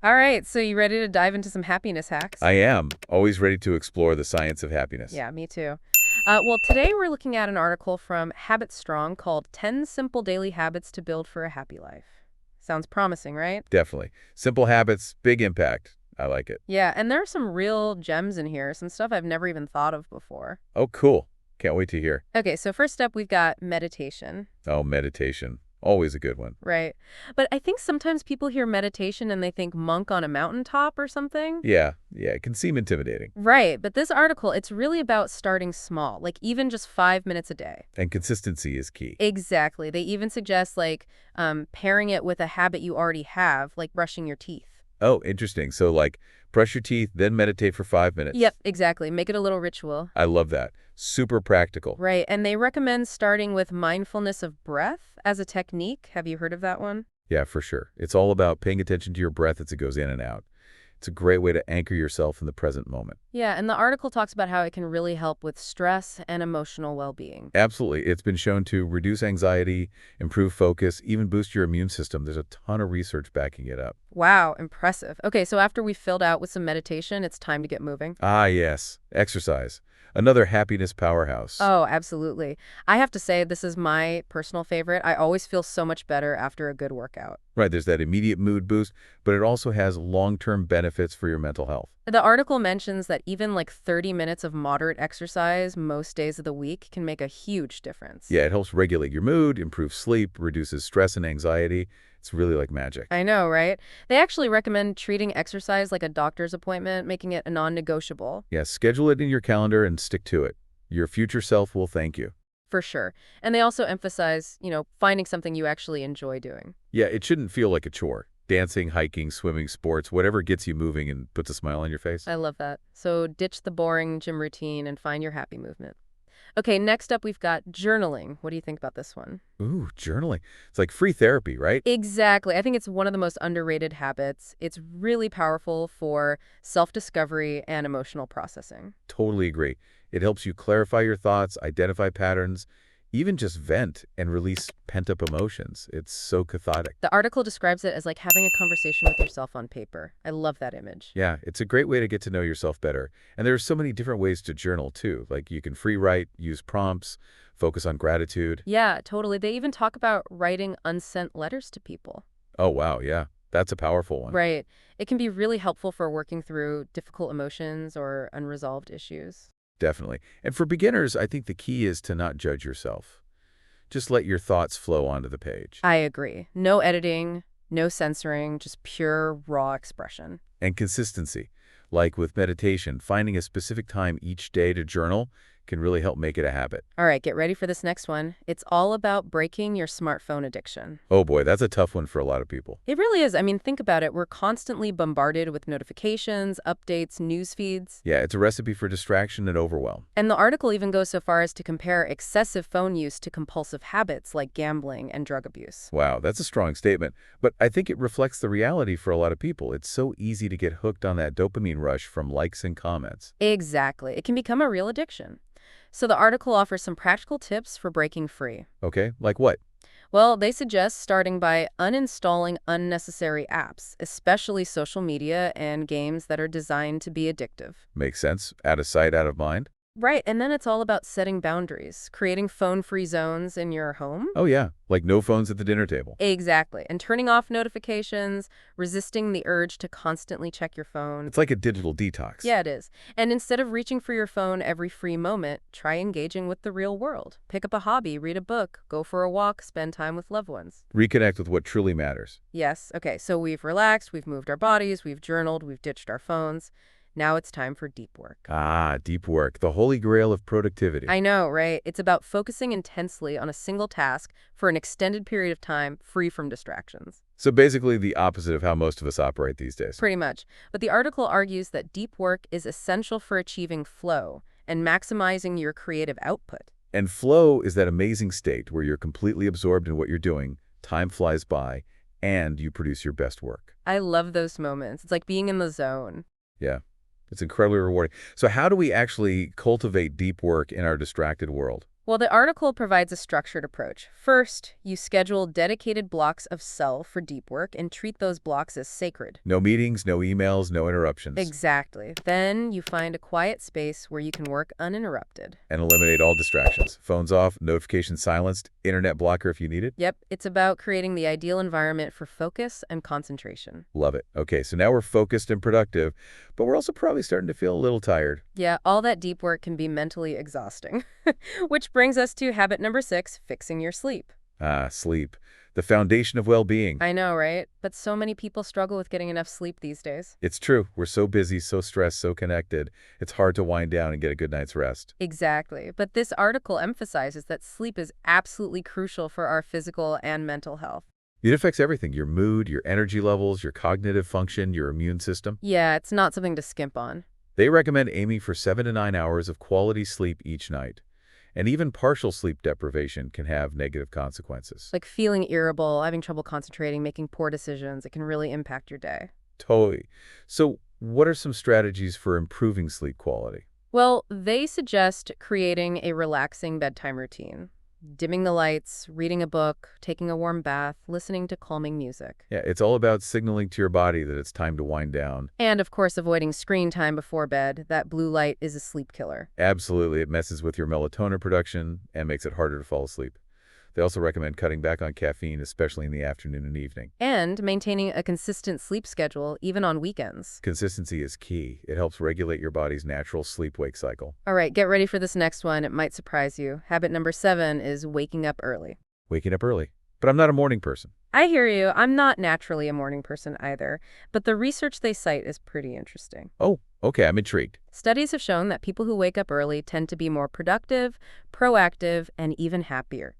All right, so you ready to dive into some happiness hacks? I am always ready to explore the science of happiness. Yeah, me too. Well, today we're looking at an article from Habit Strong called 10 Simple Daily Habits to Build for a Happy Life. Sounds promising, right? Definitely. Simple habits, big impact. I like it. Yeah, and there are some real gems in here, some stuff I've never even thought of before. Oh, cool. Can't wait to hear. Okay, so first up, we've got meditation, Oh, meditation. Always a good one. right? But I think sometimes people hear meditation and they think monk on a mountaintop or something. Yeah, it can seem intimidating. Right, but this article, it's really about starting small, like even just 5 minutes a day. And consistency is key. Exactly. They even suggest pairing it with a habit you already have, like brushing your teeth. Oh, interesting. So, like, brush your teeth, then meditate for 5 minutes. Yep, exactly. Make it a little ritual. I love that. Super practical. Right. And they recommend starting with mindfulness of breath as a technique. Have you heard of that one? Yeah, for sure. It's all about paying attention to your breath as it goes in and out. It's a great way to anchor yourself in the present moment. Yeah, and the article talks about how it can really help with stress and emotional well-being. Absolutely. It's been shown to reduce anxiety, improve focus, even boost your immune system. There's a ton of research backing it up. Wow, impressive. Okay, so after we filled out with some meditation, it's time to get moving. Ah, yes. Exercise. Another happiness powerhouse. Oh, absolutely. I have to say, this is my personal favorite. I always feel so much better after a good workout. Right, there's that immediate mood boost, but it also has long-term benefits for your mental health. The article mentions that even like 30 minutes of moderate exercise most days of the week can make a huge difference. Yeah, it helps regulate your mood, improve sleep, reduces stress and anxiety. It's really like magic. I know, right? They actually recommend treating exercise like a doctor's appointment, making it a non-negotiable. Yeah, schedule it in your calendar and stick to it. Your future self will thank you. For sure. And they also emphasize, finding something you actually enjoy doing. Yeah, it shouldn't feel like a chore. Dancing, hiking, swimming, sports, whatever gets you moving and puts a smile on your face. I love that. So ditch the boring gym routine and find your happy movement. Okay, next up we've got journaling. What do you think about this one? Ooh, journaling. It's like free therapy, right? Exactly. I think it's one of the most underrated habits. It's really powerful for self-discovery and emotional processing. Totally agree. It helps you clarify your thoughts, identify patterns, even just vent and release pent-up emotions. It's so cathartic. The article describes it as like having a conversation with yourself on paper. I love that image. Yeah, it's a great way to get to know yourself better. And there are so many different ways to journal, too. Like you can free write, use prompts, focus on gratitude. Yeah, totally. They even talk about writing unsent letters to people. Oh, wow, yeah. That's a powerful one. Right. It can be really helpful for working through difficult emotions or unresolved issues. Definitely. And for beginners, I think the key is to not judge yourself. Just let your thoughts flow onto the page. I agree. No editing, no censoring, just pure raw expression. And consistency. Like with meditation, finding a specific time each day to journal can really help make it a habit. All right, get ready for this next one. It's all about breaking your smartphone addiction. Oh boy, that's a tough one for a lot of people. It really is. I mean, think about it. We're constantly bombarded with notifications, updates, news feeds. Yeah, it's a recipe for distraction and overwhelm. And the article even goes so far as to compare excessive phone use to compulsive habits like gambling and drug abuse. Wow, that's a strong statement. But I think it reflects the reality for a lot of people. It's so easy to get hooked on that dopamine rush from likes and comments. Exactly. It can become a real addiction. So the article offers some practical tips for breaking free. Okay, like what? Well, they suggest starting by uninstalling unnecessary apps, especially social media and games that are designed to be addictive. Makes sense. Out of sight, out of mind. Right, and then it's all about setting boundaries, creating phone-free zones in your home. Oh yeah, like no phones at the dinner table. Exactly, and turning off notifications, resisting the urge to constantly check your phone. It's like a digital detox. Yeah, it is. And instead of reaching for your phone every free moment, try engaging with the real world. Pick up a hobby, read a book, go for a walk, spend time with loved ones. Reconnect with what truly matters. Yes, okay, so we've relaxed, we've moved our bodies, we've journaled, we've ditched our phones. Now it's time for deep work. Ah, deep work, the holy grail of productivity. I know, right? It's about focusing intensely on a single task for an extended period of time, free from distractions. So basically the opposite of how most of us operate these days. Pretty much. But the article argues that deep work is essential for achieving flow and maximizing your creative output. And flow is that amazing state where you're completely absorbed in what you're doing, time flies by, and you produce your best work. I love those moments. It's like being in the zone. Yeah, it's incredibly rewarding. So how do we actually cultivate deep work in our distracted world? Well, the article provides a structured approach. First, you schedule dedicated blocks of self for deep work and treat those blocks as sacred. No meetings, no emails, no interruptions. Exactly. Then you find a quiet space where you can work uninterrupted. And eliminate all distractions. Phones off, notifications silenced, internet blocker if you need it. Yep, it's about creating the ideal environment for focus and concentration. Love it. Okay, so now we're focused and productive, but we're also probably starting to feel a little tired. Yeah, all that deep work can be mentally exhausting. Which brings us to habit number 6, fixing your sleep. Ah, sleep. The foundation of well-being. I know, right? But so many people struggle with getting enough sleep these days. It's true. We're so busy, so stressed, so connected. It's hard to wind down and get a good night's rest. Exactly. But this article emphasizes that sleep is absolutely crucial for our physical and mental health. It affects everything, your mood, your energy levels, your cognitive function, your immune system. Yeah, it's not something to skimp on. They recommend aiming for 7 to 9 hours of quality sleep each night. And even partial sleep deprivation can have negative consequences. Like feeling irritable, having trouble concentrating, making poor decisions, it can really impact your day. Totally. So, what are some strategies for improving sleep quality? Well, they suggest creating a relaxing bedtime routine. Dimming the lights, reading a book, taking a warm bath, listening to calming music. Yeah, it's all about signaling to your body that it's time to wind down. And, of course, avoiding screen time before bed. That blue light is a sleep killer. Absolutely, it messes with your melatonin production and makes it harder to fall asleep. They also recommend cutting back on caffeine, especially in the afternoon and evening. And maintaining a consistent sleep schedule, even on weekends. Consistency is key. It helps regulate your body's natural sleep-wake cycle. All right, get ready for this next one. It might surprise you. Habit number 7 is waking up early. Waking up early. But I'm not a morning person. I hear you. I'm not naturally a morning person either, but the research they cite is pretty interesting. Oh, okay, I'm intrigued. Studies have shown that people who wake up early tend to be more productive, proactive, and even happier.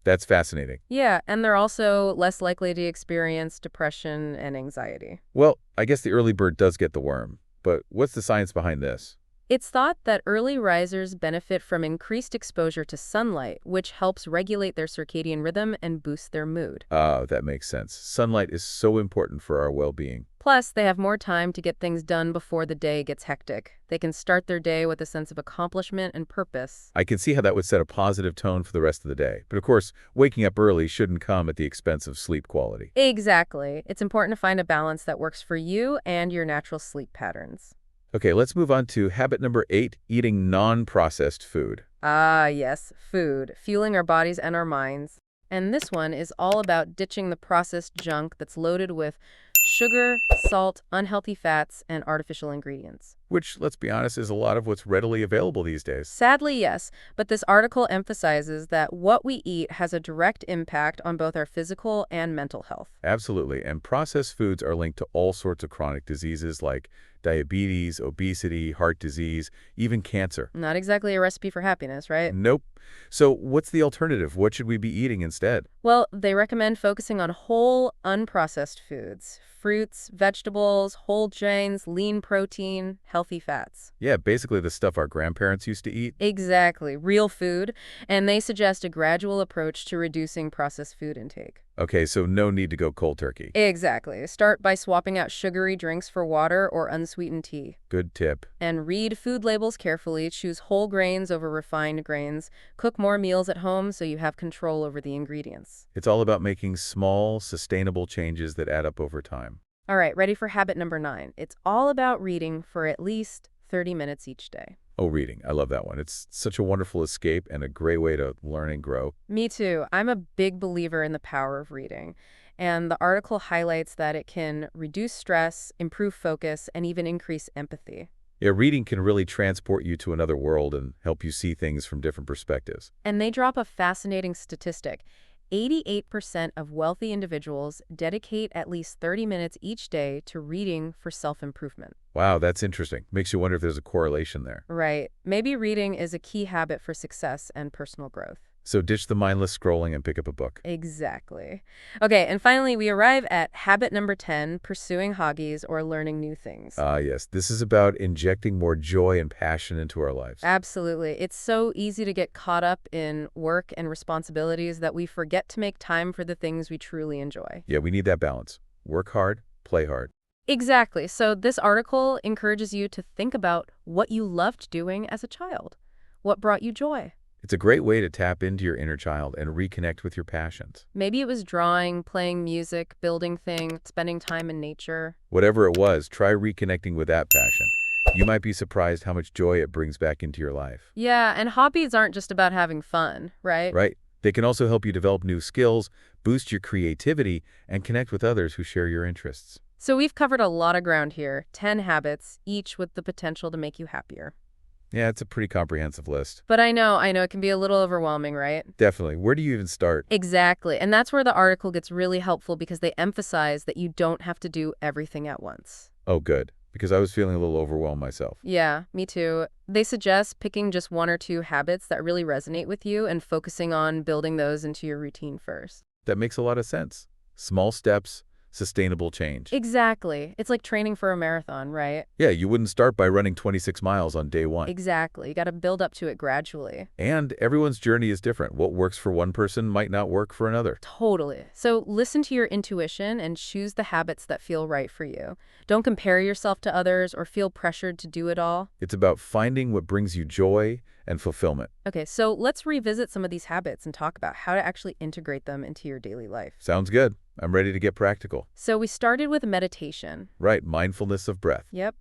That's fascinating. Yeah, and they're also less likely to experience depression and anxiety. Well, I guess the early bird does get the worm. But what's the science behind this? It's thought that early risers benefit from increased exposure to sunlight, which helps regulate their circadian rhythm and boost their mood. Oh, that makes sense. Sunlight is so important for our well-being. Plus, they have more time to get things done before the day gets hectic. They can start their day with a sense of accomplishment and purpose. I can see how that would set a positive tone for the rest of the day. But of course, waking up early shouldn't come at the expense of sleep quality. Exactly. It's important to find a balance that works for you and your natural sleep patterns. Okay, let's move on to habit number 8, eating non-processed food. Ah, yes, food, fueling our bodies and our minds. And this one is all about ditching the processed junk that's loaded with sugar, salt, unhealthy fats, and artificial ingredients. Which, let's be honest, is a lot of what's readily available these days. Sadly, yes, but this article emphasizes that what we eat has a direct impact on both our physical and mental health. Absolutely, and processed foods are linked to all sorts of chronic diseases like diabetes, obesity, heart disease, even cancer. Not exactly a recipe for happiness, right? Nope. So what's the alternative? What should we be eating instead? Well, they recommend focusing on whole, unprocessed foods. Fruits, vegetables, whole grains, lean protein, healthy fats. Yeah, basically the stuff our grandparents used to eat. Exactly, real food. And they suggest a gradual approach to reducing processed food intake. Okay, so no need to go cold turkey. Exactly. Start by swapping out sugary drinks for water or unsweetened tea. Good tip. And read food labels carefully. Choose whole grains over refined grains. Cook more meals at home so you have control over the ingredients. It's all about making small, sustainable changes that add up over time. All right, ready for habit number 9. It's all about reading for at least 30 minutes each day. Oh, reading. I love that one. It's such a wonderful escape and a great way to learn and grow. Me too. I'm a big believer in the power of reading. And the article highlights that it can reduce stress, improve focus, and even increase empathy. Yeah, reading can really transport you to another world and help you see things from different perspectives. And they drop a fascinating statistic. 88% of wealthy individuals dedicate at least 30 minutes each day to reading for self-improvement. Wow, that's interesting. Makes you wonder if there's a correlation there. Right. Maybe reading is a key habit for success and personal growth. So ditch the mindless scrolling and pick up a book. Exactly. Okay, and finally, we arrive at habit number 10, pursuing hobbies or learning new things. Ah, yes. This is about injecting more joy and passion into our lives. Absolutely. It's so easy to get caught up in work and responsibilities that we forget to make time for the things we truly enjoy. Yeah, we need that balance. Work hard, play hard. Exactly. So this article encourages you to think about what you loved doing as a child. What brought you joy? It's a great way to tap into your inner child and reconnect with your passions. Maybe it was drawing, playing music, building things, spending time in nature. Whatever it was, try reconnecting with that passion. You might be surprised how much joy it brings back into your life. Yeah, and hobbies aren't just about having fun, right? Right? They can also help you develop new skills, boost your creativity, and connect with others who share your interests. So we've covered a lot of ground here, 10 habits, each with the potential to make you happier. Yeah, it's a pretty comprehensive list. But I know, it can be a little overwhelming, right? Definitely. Where do you even start? Exactly. And that's where the article gets really helpful because they emphasize that you don't have to do everything at once. Oh, good. Because I was feeling a little overwhelmed myself. Yeah, me too. They suggest picking just one or two habits that really resonate with you and focusing on building those into your routine first. That makes a lot of sense. Small steps, sustainable change. Exactly. It's like training for a marathon, right? Yeah, you wouldn't start by running 26 miles on day one. Exactly. You got to build up to it gradually. And everyone's journey is different. What works for one person might not work for another. Totally. So listen to your intuition and choose the habits that feel right for you. Don't compare yourself to others or feel pressured to do it all. It's about finding what brings you joy and fulfillment. Okay, so let's revisit some of these habits and talk about how to actually integrate them into your daily life. Sounds good. I'm ready to get practical. So we started with meditation. Right, mindfulness of breath. Yep.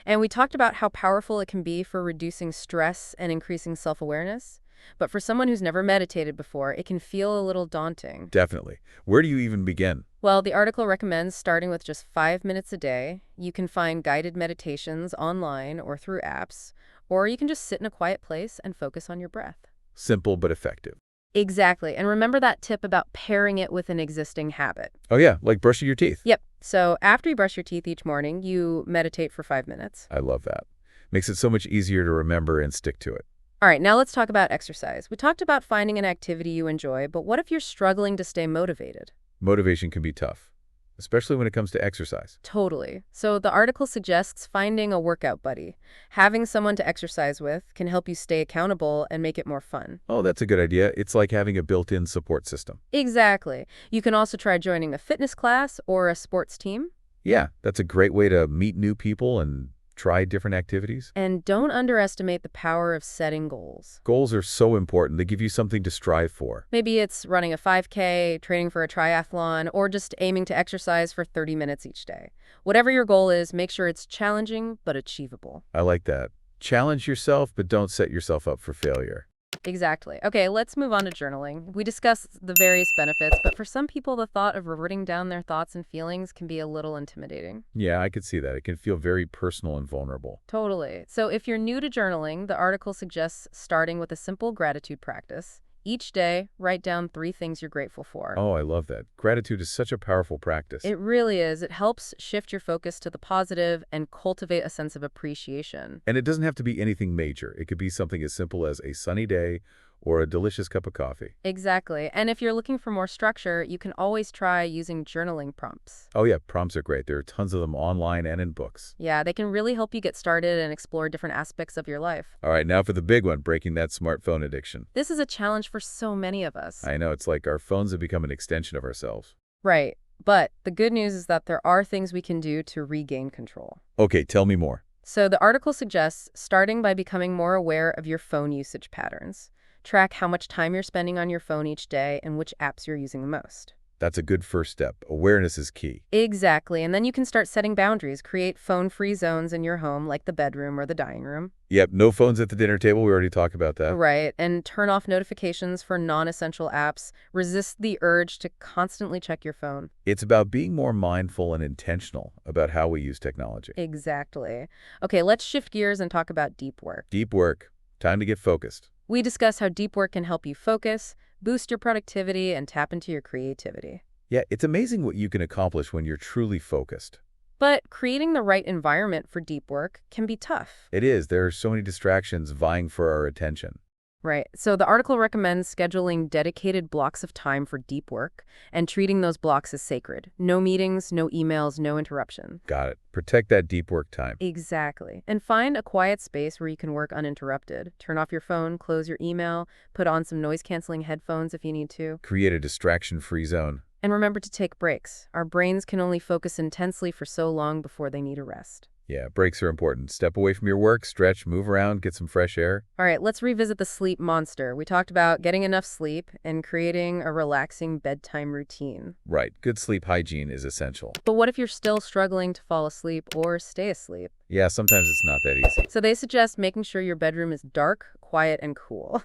And we talked about how powerful it can be for reducing stress and increasing self-awareness. But for someone who's never meditated before, it can feel a little daunting. Definitely. Where do you even begin? Well, the article recommends starting with just 5 minutes a day. You can find guided meditations online or through apps, or you can just sit in a quiet place and focus on your breath. Simple but effective. Exactly. And remember that tip about pairing it with an existing habit. Oh yeah, like brushing your teeth. Yep. So after you brush your teeth each morning, you meditate for 5 minutes. I love that. Makes it so much easier to remember and stick to it. All right, now let's talk about exercise. We talked about finding an activity you enjoy, but what if you're struggling to stay motivated? Motivation can be tough, especially when it comes to exercise. Totally. So the article suggests finding a workout buddy. Having someone to exercise with can help you stay accountable and make it more fun. Oh, that's a good idea. It's like having a built-in support system. Exactly. You can also try joining a fitness class or a sports team. Yeah, that's a great way to meet new people and try different activities. And don't underestimate the power of setting goals. Goals are so important. They give you something to strive for. Maybe it's running a 5K, training for a triathlon, or just aiming to exercise for 30 minutes each day. Whatever your goal is, make sure it's challenging but achievable. I like that. Challenge yourself, but don't set yourself up for failure. Exactly. Okay, let's move on to journaling. We discussed the various benefits, but for some people, the thought of writing down their thoughts and feelings can be a little intimidating. Yeah, I could see that. It can feel very personal and vulnerable. Totally. So if you're new to journaling, the article suggests starting with a simple gratitude practice. Each day, write down 3 things you're grateful for. Oh, I love that. Gratitude is such a powerful practice. It really is. It helps shift your focus to the positive and cultivate a sense of appreciation. And it doesn't have to be anything major. It could be something as simple as a sunny day or a delicious cup of coffee. Exactly. And if you're looking for more structure, you can always try using journaling prompts. Oh yeah, prompts are great. There are tons of them online and in books. Yeah, they can really help you get started and explore different aspects of your life. All right, now for the big one, breaking that smartphone addiction. This is a challenge for so many of us. I know, it's like our phones have become an extension of ourselves. Right. But the good news is that there are things we can do to regain control. Okay, tell me more. So the article suggests starting by becoming more aware of your phone usage patterns. Track how much time you're spending on your phone each day and which apps you're using the most. That's a good first step. Awareness is key. Exactly. And then you can start setting boundaries. Create phone-free zones in your home, like the bedroom or the dining room. Yep, no phones at the dinner table. We already talked about that. Right. And turn off notifications for non-essential apps. Resist the urge to constantly check your phone. It's about being more mindful and intentional about how we use technology. Exactly. Okay, let's shift gears and talk about deep work. Deep work. Time to get focused. We discuss how deep work can help you focus, boost your productivity, and tap into your creativity. Yeah, it's amazing what you can accomplish when you're truly focused. But creating the right environment for deep work can be tough. It is. There are so many distractions vying for our attention. Right. So the article recommends scheduling dedicated blocks of time for deep work and treating those blocks as sacred. No meetings, no emails, no interruption. Got it. Protect that deep work time. Exactly. And find a quiet space where you can work uninterrupted. Turn off your phone, close your email, put on some noise-canceling headphones if you need to. Create a distraction-free zone. And remember to take breaks. Our brains can only focus intensely for so long before they need a rest. Yeah, breaks are important. Step away from your work, stretch, move around, get some fresh air. All right, let's revisit the sleep monster. We talked about getting enough sleep and creating a relaxing bedtime routine. Right, good sleep hygiene is essential. But what if you're still struggling to fall asleep or stay asleep? Yeah, sometimes it's not that easy. So they suggest making sure your bedroom is dark, quiet, and cool.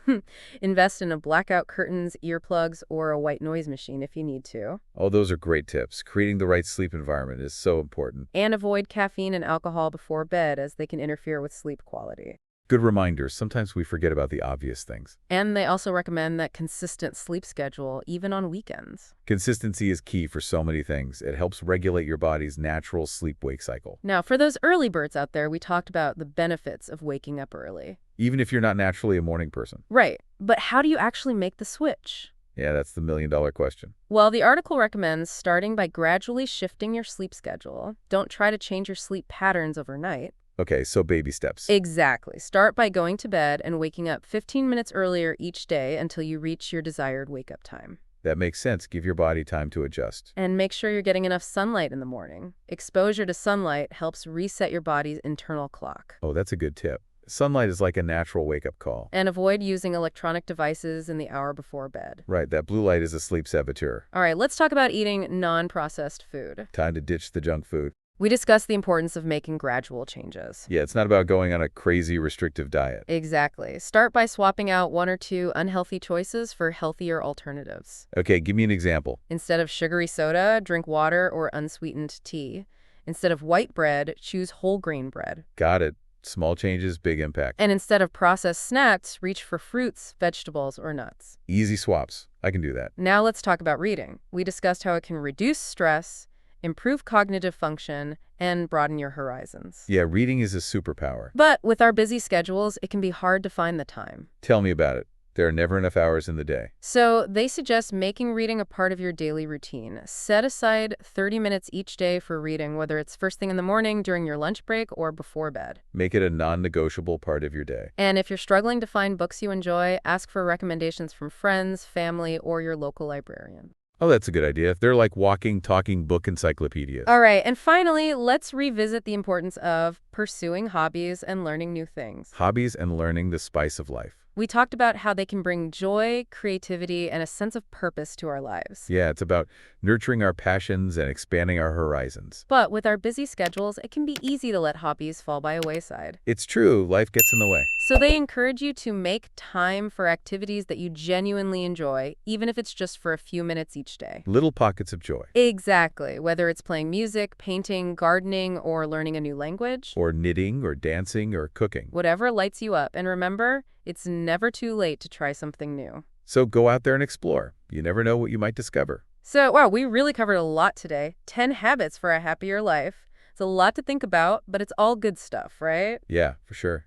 Invest in a blackout curtains, earplugs, or a white noise machine if you need to. Oh, those are great tips. Creating the right sleep environment is so important. And avoid caffeine and alcohol before bed as they can interfere with sleep quality. Good reminders. Sometimes we forget about the obvious things. And they also recommend that consistent sleep schedule, even on weekends. Consistency is key for so many things. It helps regulate your body's natural sleep-wake cycle. Now, for those early birds out there, we talked about the benefits of waking up early. Even if you're not naturally a morning person. Right, but how do you actually make the switch? Yeah, that's the million-dollar question. Well, the article recommends starting by gradually shifting your sleep schedule. Don't try to change your sleep patterns overnight. Okay, so baby steps. Exactly. Start by going to bed and waking up 15 minutes earlier each day until you reach your desired wake-up time. That makes sense. Give your body time to adjust. And make sure you're getting enough sunlight in the morning. Exposure to sunlight helps reset your body's internal clock. Oh, that's a good tip. Sunlight is like a natural wake-up call. And avoid using electronic devices in the hour before bed. Right, that blue light is a sleep saboteur. All right, let's talk about eating non-processed food. Time to ditch the junk food. We discussed the importance of making gradual changes. Yeah, it's not about going on a crazy restrictive diet. Exactly. Start by swapping out 1 or 2 unhealthy choices for healthier alternatives. Okay, give me an example. Instead of sugary soda, drink water or unsweetened tea. Instead of white bread, choose whole grain bread. Got it. Small changes, big impact. And instead of processed snacks, reach for fruits, vegetables, or nuts. Easy swaps. I can do that. Now let's talk about reading. We discussed how it can reduce stress, improve cognitive function, and broaden your horizons. Yeah, reading is a superpower. But with our busy schedules, it can be hard to find the time. Tell me about it. There are never enough hours in the day. So they suggest making reading a part of your daily routine. Set aside 30 minutes each day for reading, whether it's first thing in the morning, during your lunch break, or before bed. Make it a non-negotiable part of your day. And if you're struggling to find books you enjoy, ask for recommendations from friends, family, or your local librarian. Oh, that's a good idea. They're like walking, talking book encyclopedias. All right, and finally, let's revisit the importance of pursuing hobbies and learning new things. Hobbies and learning the spice of life. We talked about how they can bring joy, creativity, and a sense of purpose to our lives. Yeah, it's about nurturing our passions and expanding our horizons. But with our busy schedules, it can be easy to let hobbies fall by a wayside. It's true, life gets in the way. So they encourage you to make time for activities that you genuinely enjoy, even if it's just for a few minutes each day. Little pockets of joy. Exactly. Whether it's playing music, painting, gardening, or learning a new language. Or knitting, or dancing, or cooking. Whatever lights you up. And remember, it's never too late to try something new. So go out there and explore. You never know what you might discover. So, wow, we really covered a lot today. 10 habits for a happier life. It's a lot to think about, but it's all good stuff, right? Yeah, for sure.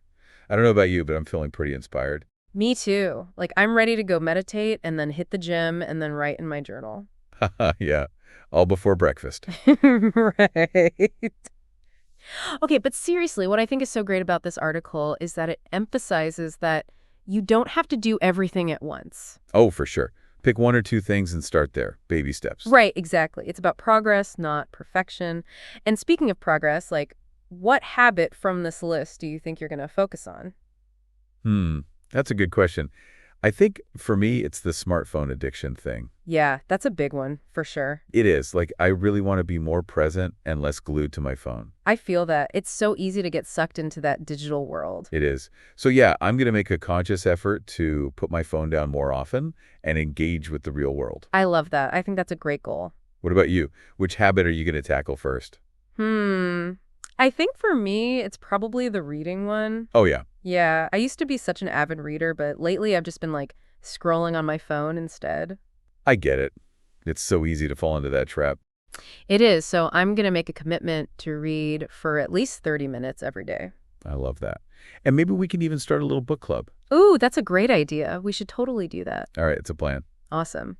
I don't know about you, but I'm feeling pretty inspired. Me too. Like, I'm ready to go meditate and then hit the gym and then write in my journal. Haha, yeah. All before breakfast. Right. Okay, but seriously, what I think is so great about this article is that it emphasizes that you don't have to do everything at once. Oh, for sure. Pick 1 or 2 things and start there. Baby steps. Right, exactly. It's about progress, not perfection. And speaking of progress, like, what habit from this list do you think you're going to focus on? That's a good question. I think for me, it's the smartphone addiction thing. Yeah, that's a big one, for sure. It is. Like, I really want to be more present and less glued to my phone. I feel that. It's so easy to get sucked into that digital world. It is. So yeah, I'm going to make a conscious effort to put my phone down more often and engage with the real world. I love that. I think that's a great goal. What about you? Which habit are you going to tackle first? I think for me, it's probably the reading one. Oh, yeah. Yeah, I used to be such an avid reader, but lately I've just been like scrolling on my phone instead. I get it. It's so easy to fall into that trap. It is, so I'm going to make a commitment to read for at least 30 minutes every day. I love that. And maybe we can even start a little book club. Ooh, that's a great idea. We should totally do that. All right, it's a plan. Awesome.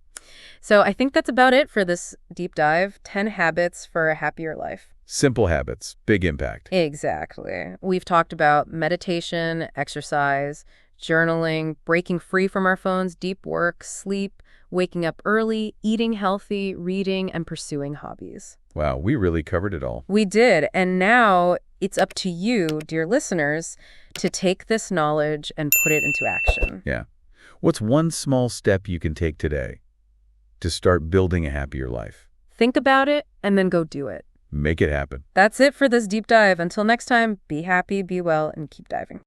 So I think that's about it for this deep dive, 10 habits for a happier life. Simple habits, big impact. Exactly. We've talked about meditation, exercise, journaling, breaking free from our phones, deep work, sleep, waking up early, eating healthy, reading, and pursuing hobbies. Wow, we really covered it all. We did. And now It's up to you, dear listeners, to take this knowledge and put it into action. Yeah. What's one small step you can take today to start building a happier life? Think about it and then go do it. Make it happen. That's it for this deep dive. Until next time, be happy, be well, and keep diving.